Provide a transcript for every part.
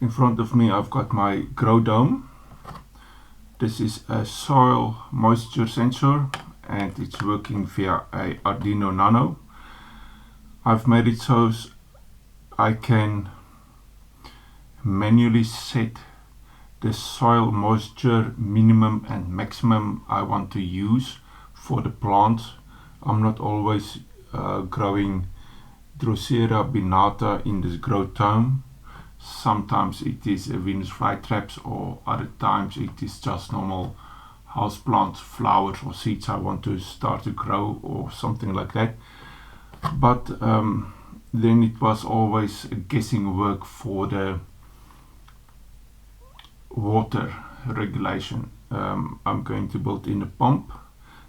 In front of me I've got my grow dome. This is a soil moisture sensor and it's working via a Arduino Nano. I've made it so I can manually set the soil moisture minimum and maximum I want to use for the plants. I'm not always growing Drosera binata in this grow dome. Sometimes it is a Venus flytraps, or other times it is just normal house plants, flowers or seeds I want to start to grow or something like that. But then it was always a guessing work for the water regulation. I'm going to build in a pump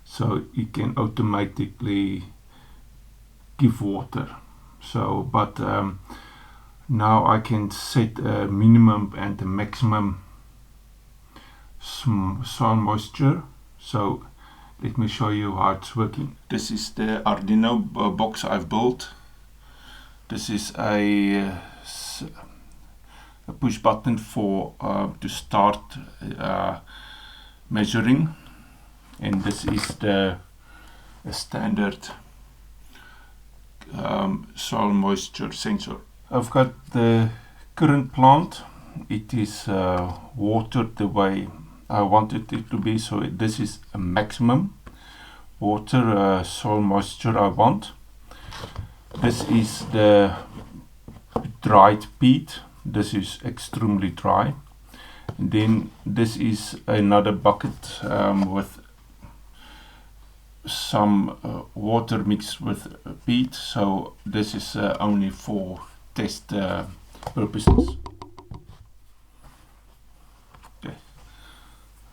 so it can automatically give water. So, but now I can set a minimum and a maximum soil moisture. So let me show you how it's working. This is the Arduino box I've built. This is a push button for to start measuring, and this is the standard soil moisture sensor. I've got the current plant. It is watered the way I wanted it to be, so this is a maximum water soil moisture I want. This is the dried peat. This is extremely dry. And then this is another bucket with some water mixed with peat, so this is only for test purposes. Okay,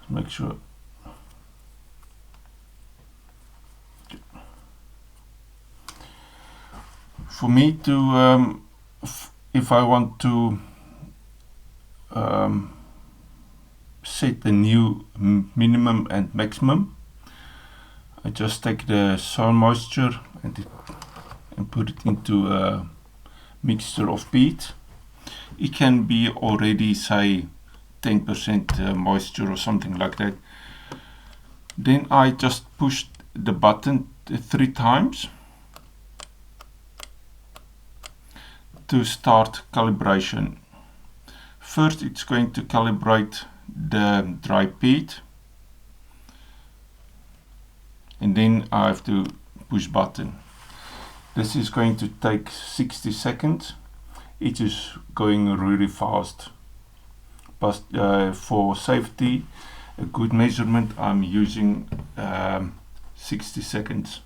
make sure. Okay. For me to if I want to set the new minimum and maximum, I just take the soil moisture and put it into a mixture of peat. It can be already, say, 10% moisture or something like that. Then I just push the button 3 times to start calibration. First it's going to calibrate the dry peat, and then I have to push button. This is going to take 60 seconds. It is going really fast, but for safety, a good measurement, I'm using 60 seconds.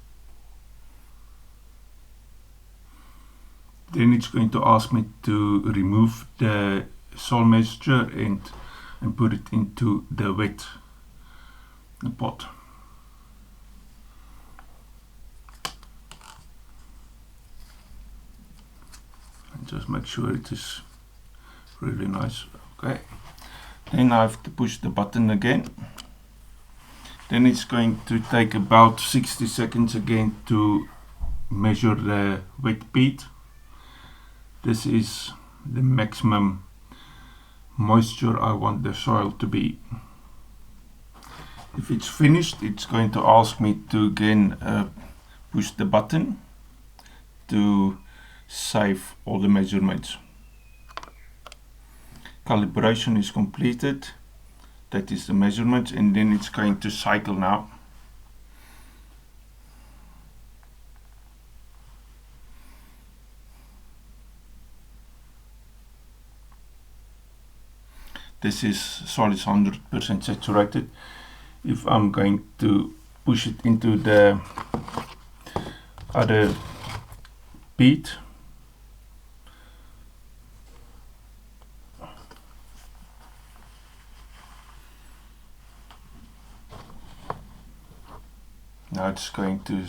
Then it's going to ask me to remove the soil moisture and put it into the wet pot. And just make sure it is really nice. Okay. Then I have to push the button again. Then it's going to take about 60 seconds again to measure the wet peat. This is the maximum moisture I want the soil to be. If it's finished, it's going to ask me to again push the button to save all the measurements. Calibration is completed. That is the measurements, and then it's going to cycle now. This is soil is 100% saturated. If I'm going to push it into the other peat, now it's going to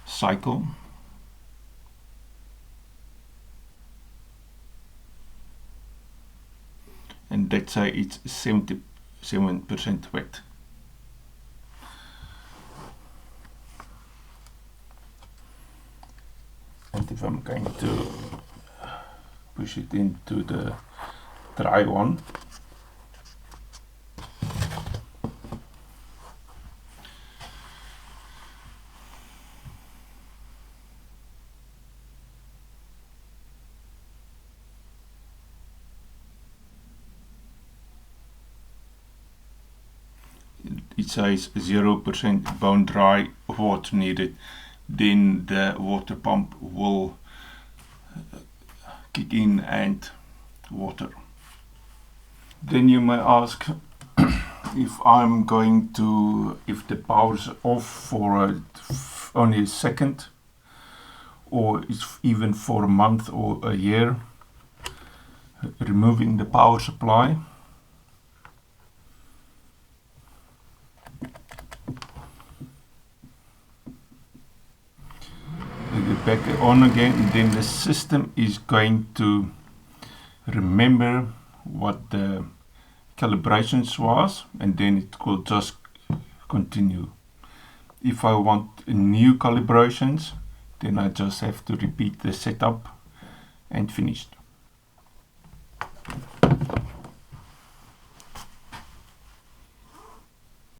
cycle. And let's say it's 77% wet. And if I'm going to push it into the dry one. It says 0% bone dry water needed. Then the water pump will kick in and water. Then you may ask if the power's off for only a second, or it's even for a month or a year, removing the power supply. Back on again, then the system is going to remember what the calibrations was, and then it will just continue. If I want new calibrations, then I just have to repeat the setup and finished.